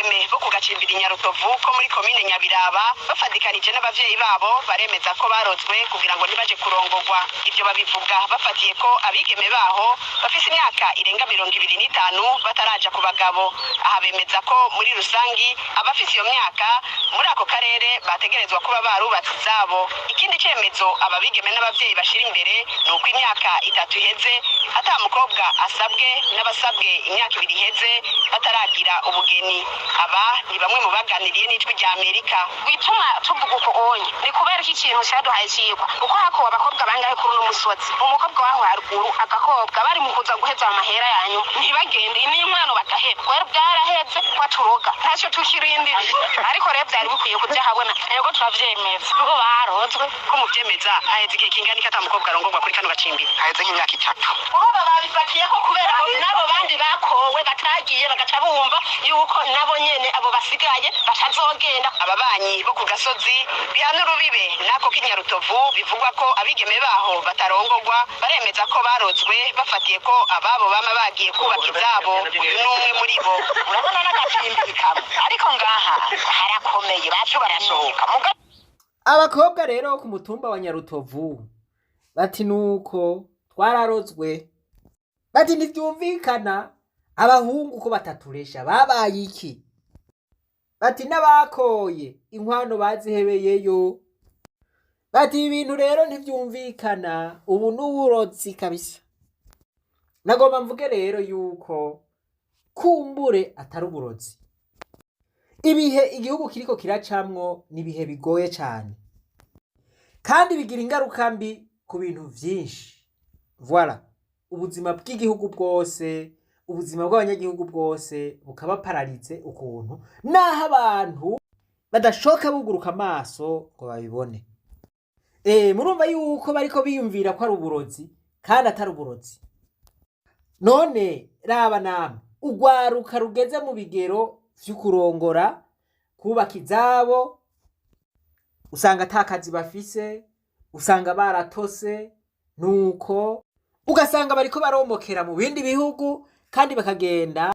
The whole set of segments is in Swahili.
bigeme bo kugacimbira Nyarutovu ko muri komine Nyabiraba bafadikanije n'abavyeyi babo baremeza ko barozwe kugira ngo ntibaje kurongorwa. Ivyo babivuga bafatiye ko abigeme baho bafise imyaka irenga 25 bataraja ku bagabo. Aha bemeza ko muri rusangi abafise iyo myaka muri ako karere bategerezwa kuba barubatse zabo. Ikindi cemezo ababigeme n'abavyeyi bashira imbere nuko imyaka 3 iheze ata mukobwa asabwe n'abasabwe imyaka 2 iheze bataragira ubugeni. Aba ni bamwe mu baganiriye n'ijwi rya Amerika. Bituma tuvuga uko onye ni kubera iki kintu cyaduhaye cyigwa uko hako abakobwa bangahe kuri no musozi umukobwa waho haruguru agakobwa bari mu kuza guheza amahera yanyu ntibagende n'imwana bagaheba kwera byaraheze kwaturoga ntacyo tukirindira ariko rero byari bikwiye kujya habona yego turavyemeza uko barozwe ko mu vyemeza aheze igihe kingana iki ata mukobwa arongorwa kuri kano gacimbira. Aheze nk'imyaka 3. uruba babifatiye ko kubera nabo bandi bakowe batagiye bagaca bumva yuko nabo nyene abo basigaye batazogenda. Ababanyi bo ku gasozi bihana urubibe nako k'Inyarutovu bivugwa ko abigeme baho batarongorwa baremeza ko barozwe bafatiye ko ababo bama bagiye kubaka izabo. N'umwe muri bo urabona n'agacimbiri kamwe ariko ngaha harakomeye bacu barasohoka. Abakobwa rero ku mutumba wa Nyarutovu bati nuko twararozwe, bati ntivyumvikana abahungu ko bataturesha babaye iki, bati n'abakoye inkwano bazihebeyeyo, bati ibintu rero ntivyumvikana ubu n'uburozi kabisa. Nagomba mvuge rero yuko kumbure atari uburozi. Ibihe igihugu kiriko kiracamwo ni ibihe bigoye cyane kandi bigira ingaruka mbi ku bintu vyinshi. Voilà, ubuzima bw'igihugu bwose, ubuzima bw'abanyagihugu bwose bukaba paralize ukuntu naho abantu badashoka buguruka amaso ngo babibone. Murumva yuko bariko biyumvira ko ari uburozi kandi atari uburozi. None raba namwe ugwaruka rugeze mu bigero vy'ukurongora kubaka izabo, usanga atakazi bafise, usanga baratose, nuko ugasanga bariko baromokera mu bindi bihugu kandi bakagenda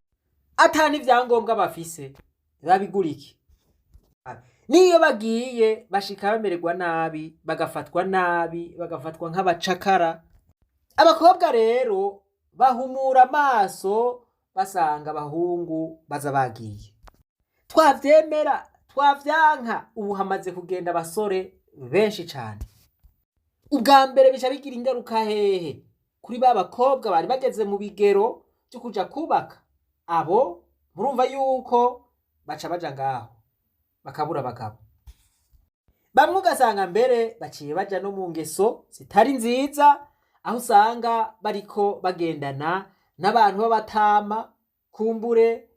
atani ivyangombwa bafise. Babigura iki? Niyo bagiye bashika bamererwa nabi, bagafatwa nabi, bagafatwa nk'abacakara. Abakobwa rero bahumura amaso basanga abahungu baza bagiye. Twavyemera twavyanka ubu hamaze kugenda abasore benshi cyane. Ubwa mbere bica bigira ingaruka hehe kuri ba bakobwa bari bageze mu bigero cyo kuja kubaka. Abo murumva yuko baca baja ngaho bakabura abagabo. Bamwe ugasanga mbere baciye baja no mu ngeso zitari nziza, aho usanga bariko bagendana n'abantu b'abatama kumbure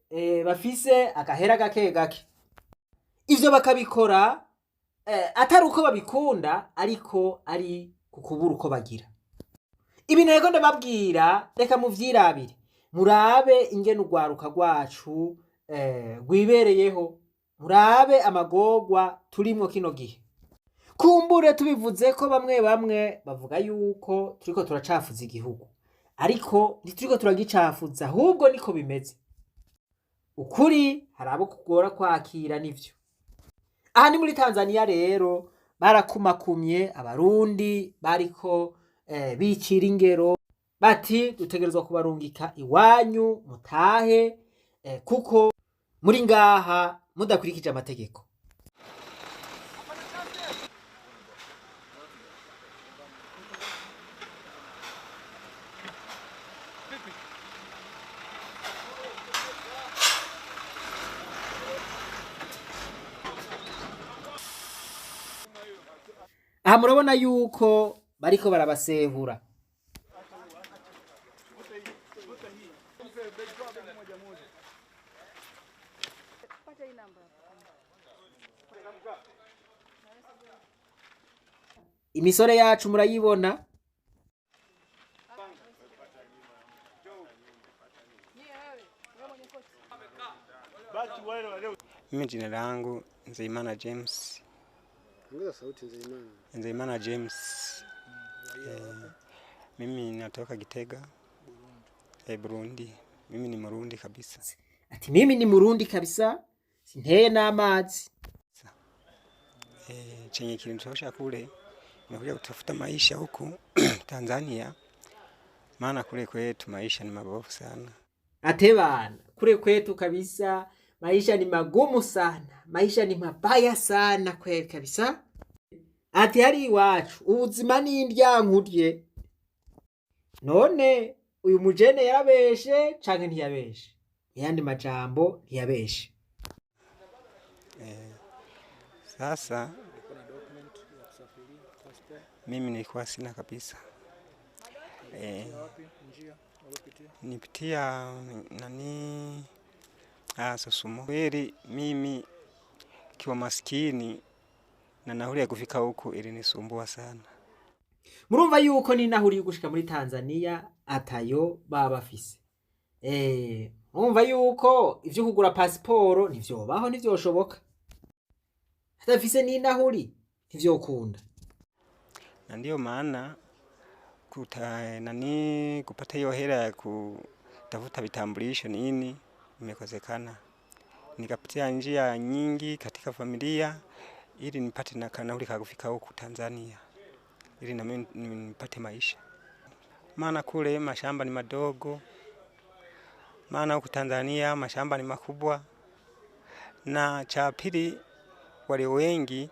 bafise agahera gake gake. Ivyo bakabikora atari uko babikunda ariko ari kukubura uko bagira. Ibintu rero ndababwira reka muvyirabire murabe ingene urwaruka rwacu rwibereyeho, murabe amagorwa turimwo kino gihe. Kumbure tubivuze ko bamwe bamwe bavuga yuko turiko turacafuza igihugu, ariko ntituriko turagicafuza ahubwo niko bimeze. Ukuri hari abo kugora kwakira nivyo. Aha ni muri Tanzania rero barakumakumye abarundi bariko bicira ingero bati dutegerezwa kubarungika iwanyu mutahe kuko muri ngaha mudakurikije amategeko. Aha murabona yuko bariko barabasehura. Imisore yacu murayibona. Mimi jina langu Nzeyimana James. Ongeza sauti Nzeyimana. Nzeyimana James. Mimi natoka Gitega, Burundi. Mimi ni Murundi kabisa. Ati mimi ni Murundi kabisa. sinteye n'amazi. Chenye kilinitosha kule nimekuja kutafuta maisha huku Tanzania, maana kule kwetu maisha ni mabovu sana. Ate bana, kule kwetu kabisa maisha ni magumu sana, maisha ni mabaya sana kweli kabisa. Ati hari iwacu ubuzima ni indyankurye. None uyu mujene yarabeshe canke ntiyabeshe? Yandi majambo ntiyabeshe. Sasa mimi nilikuwa sina kabisa. Nipitia Sosumo. Kweli mimi kiwa maskini na nauli ya kufika huku ilinisumbua sana. Murumva yuko ni nauli gushika muri Tanzania atayo baba bafise. Murumva yuko ivyo kugura pasiporo ntivyobaho, ntivyoshoboka. Hatafise ni nauli ntivyokunda. Na ndio maana kupata hiyo hela ya kutafuta vitambulisho nini imekozekana. Nikapitia njia nyingi katika familia ili nipate na nauli ya kufika huku Tanzania, ili na mimi nipate maisha. Maana kule mashamba ni madogo, maana huku Tanzania mashamba ni makubwa. Na cha pili, wale wengi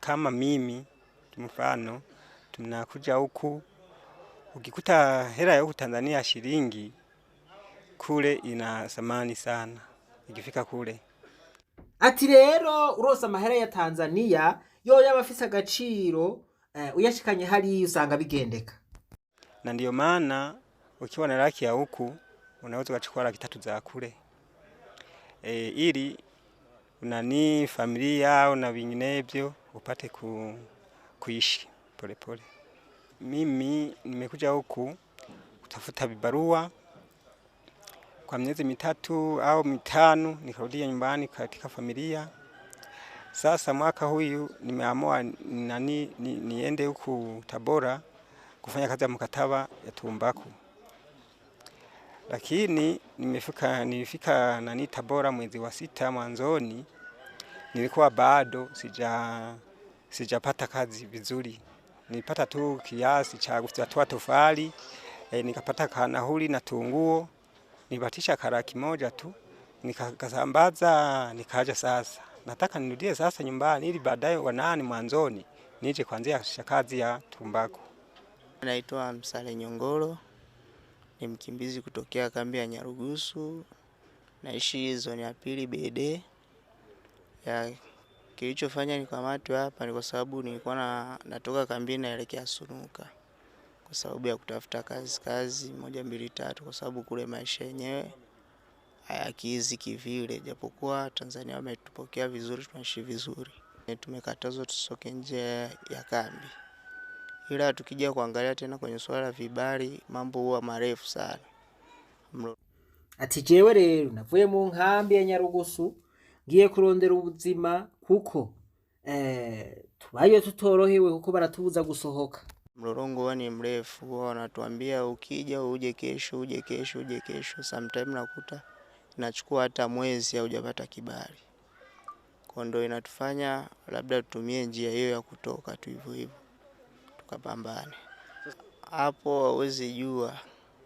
kama mimi mfano tunakuja huku, ukikuta hela ya huku Tanzania shilingi, kule ina thamani sana ikifika kule. Ati rero urosa amahera ya Tanzania yo yabafise agaciro, uyashikanye hari usanga bigendeka. Na ndio maana ukiwa na laki ya huku unaweza kuchukua laki 3 za kule, ili unani familia au na vinginevyo upate kuishi pole pole. Mimi nimekuja huku kutafuta vibarua kwa miezi 3 au 5, nikarudia nyumbani katika familia. Sasa mwaka huyu nimeamua niende huku Tabora kufanya kazi ya mkataba ya tumbaku. Lakini nilifika Tabora mwezi wa 6 mwanzoni, nilikuwa bado sijapata kazi vizuri. Nilipata tu kiasi cha kufyatua tofali, nikapata kanahuli na tunguo, nibatisha karaki moja tu, nikasambaza, nikaja sasa. Nataka nirudie sasa nyumbani ili baadaye wanani mwanzoni nije kuanzia kazi ya tumbaku. Naitwa Msale Nyongolo, ni mkimbizi kutokea kambi ya Nyarugusu, naishi zone ya pili BD. Kilichofanya nikamatwe hapa ni kwa sababu nilikuwa natoka kambini naelekea Sunuka kwa sababu ya kutafuta kazi 1 2 3, kwa sababu kule maisha yenyewe hayakizi kivile, japokuwa Tanzania wametupokea vizuri, tunaishi vizuri. Tumekatazwa tusoke nje ya kambi. Ila tukija kuangalia tena kwenye swala la vibali, mambo huwa marefu sana. Ati jewe rero navuye mu nkambi ya Nyarugusu ngiye kurondera ubuzima kuko tubayo tutorohewe kuko baratubuza gusohoka. Mlolongo ni mrefu, wanatuambia ukija uje kesho. Sometime nakuta inachukua hata mwezi hujapata kibali. Kwa ndo inatufanya labda tutumie njia hiyo ya kutoka tu hivyo tukapambane. Hapo hauwezi jua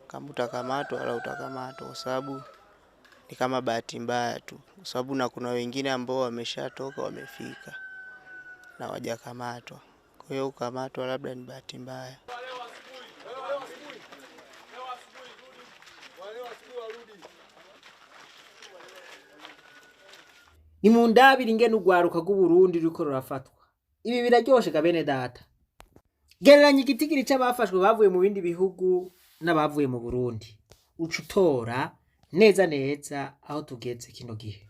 kama utakamatwa wala utakamatwa, kwa sababu ni kama bahati mbaya tu, kwa sababu na kuna wengine ambao wameshatoka wamefika na hawajakamatwa. Kwa hiyo kukamatwa labda ni bahati mbaya. Ni mu ndabiri ingene urwaruka rw'Uburundi ruriko rurafatwa. Ibi biraryoshe ga bene data. Gereranya igitigiri c'abafashwe bavuye mu bindi bihugu n'abavuye mu Burundi, ucutora neza neza aho tugeze kino gihe.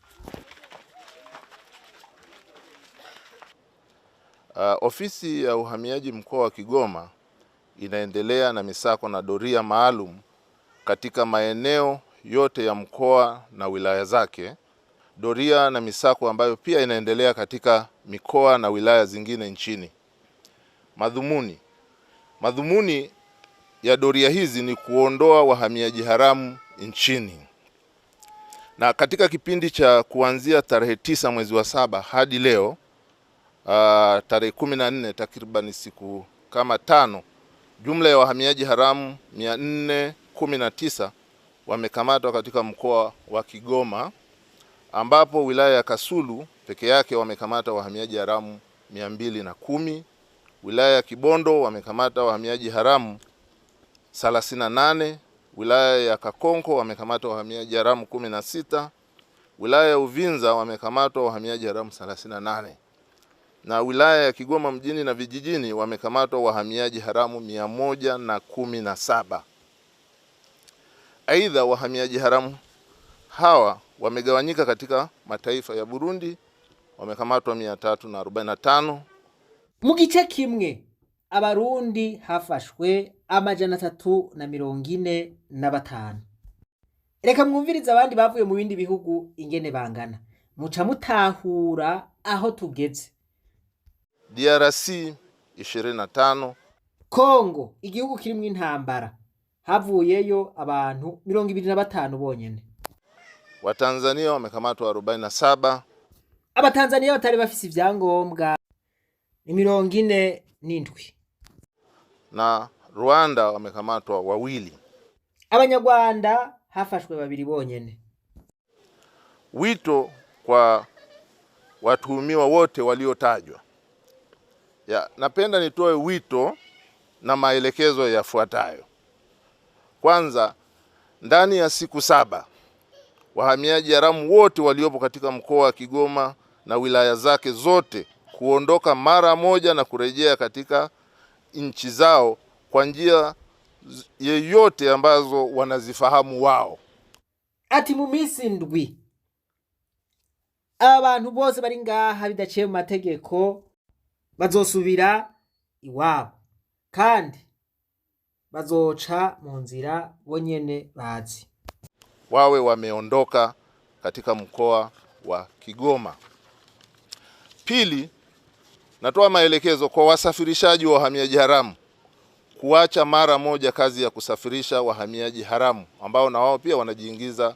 Ofisi ya uhamiaji mkoa wa Kigoma inaendelea na misako na doria maalum katika maeneo yote ya mkoa na wilaya zake. Doria na misako ambayo pia inaendelea katika mikoa na wilaya zingine nchini. Madhumuni ya doria hizi ni kuondoa wahamiaji haramu nchini. Na katika kipindi cha kuanzia tarehe 9 mwezi wa 7 hadi leo tarehe 14, takriban siku kama 5, jumla ya wahamiaji haramu 419 wamekamatwa katika mkoa wa Kigoma, ambapo wilaya ya Kasulu peke yake wamekamata wahamiaji haramu 210, wilaya ya Kibondo wamekamata wahamiaji haramu 38, wilaya ya Kakonko wamekamata wahamiaji haramu 16, wilaya ya Uvinza wamekamatwa wahamiaji haramu 38, na wilaya ya Kigoma mjini na vijijini wamekamatwa wahamiaji haramu 117. Aidha, wahamiaji haramu hawa wamegawanyika katika mataifa ya Burundi, wamekamatwa 345. Mu gice kimwe abarundi hafashwe 345. Reka mwumvirize abandi bavuye mu bindi bihugu ingene bangana, muca mutahura aho tugeze. DRC 25, Kongo igihugu kirimwo intambara, havuyeyo abantu 25 bonyene. Watanzania wamekamatwa 47. Abatanzania batari bafise ivyangombwa ni 47, na Rwanda wamekamatwa 2. Abanyarwanda hafashwe 2 bonyene. Wito kwa watuhumiwa wote waliotajwa. Napenda nitoe wito na maelekezo yafuatayo. Kwanza, ndani ya siku 7 wahamiaji haramu wote waliopo katika mkoa wa Kigoma na wilaya zake zote kuondoka mara moja na kurejea katika nchi zao kwa njia yeyote ambazo wanazifahamu wao. Ati mu minsi ndwi abantu bose bari ngaha bidaciye mu mategeko bazosubira iwabo, kandi bazoca mu nzira bonyene bazi, wawe wameondoka katika mkoa wa Kigoma. Pili, natoa maelekezo kwa wasafirishaji wa wahamiaji haramu kuacha mara moja kazi ya kusafirisha wahamiaji haramu ambao na wao pia wanajiingiza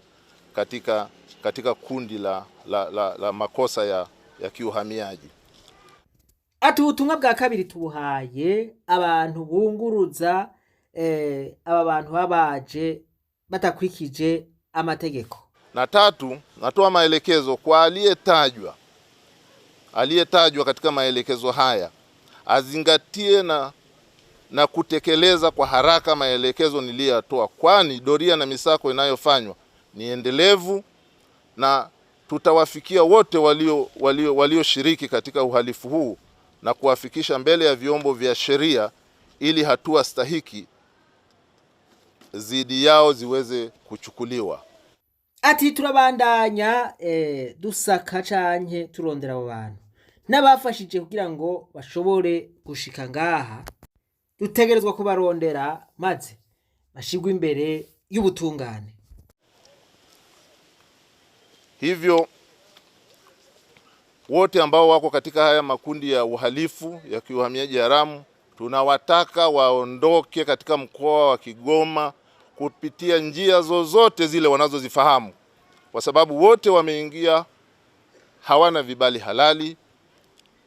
katika kundi la makosa ya kiuhamiaji. Ati ubutumwa bwa kabiri tubuhaye abantu bunguruza aba bantu babaje batakurikije amategeko. Na tatu, natoa maelekezo kwa aliyetajwa katika maelekezo haya azingatie na kutekeleza kwa haraka maelekezo niliyotoa, kwani doria na misako inayofanywa ni endelevu na tutawafikia wote walioshiriki katika uhalifu huu na kuwafikisha mbele ya vyombo vya sheria ili hatua stahiki zidi yao ziweze kuchukuliwa. Ati turabandanya dusaka canke turondera abo bantu n'abafashije kugira ngo bashobore gushika ngaha, dutegerezwa kubarondera maze bashigwe imbere y'ubutungane. Hivyo wote ambao wako katika haya makundi ya uhalifu ya kiuhamiaji haramu tunawataka waondoke katika mkoa wa Kigoma kupitia njia zozote zile wanazozifahamu, kwa sababu wote wameingia hawana vibali halali,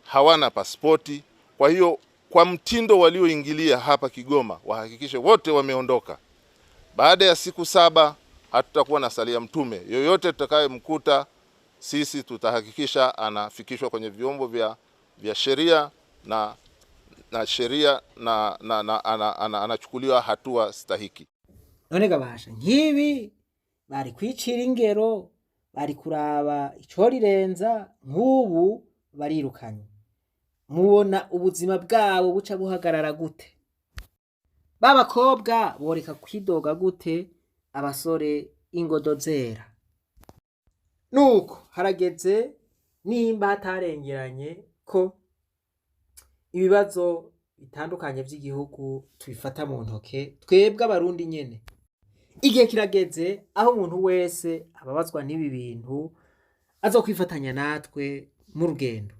hawana pasipoti. Kwa hiyo kwa mtindo walioingilia hapa Kigoma wahakikishe wote wameondoka. Baada ya siku 7 hatutakuwa na salia mtume. Yoyote tutakayemkuta sisi tutahakikisha anafikishwa kwenye vyombo vya sheria na sheria na anachukuliwa hatua stahiki. None gabasha nkibi bari kwicira ingero, bari kuraba ico rirenza, nk'ubu barirukanye. Mubona ubuzima bwabo buca buhagarara gute? Babakobwa boreka kwidoga gute abasore ingodo zera? Nuko harageze nimba hatarengeranye ko ibibazo bitandukanye by'igihugu tubifata mu ntoke twebwe abarundi nyene. Igihe kirageze aho umuntu wese ababazwa n'ibi bintu azokwifatanya natwe mu rugendo.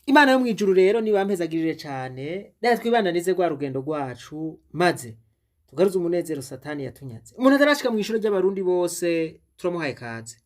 Imana yo mwijuru rero nibampezagirire cyane, natwe ibananize rwa rugendo rwacu maze tugaruze umunezero Satani yatunyaze. Umuntu atarashika mu ishuro ry'abarundi bose turamuhaye kaze.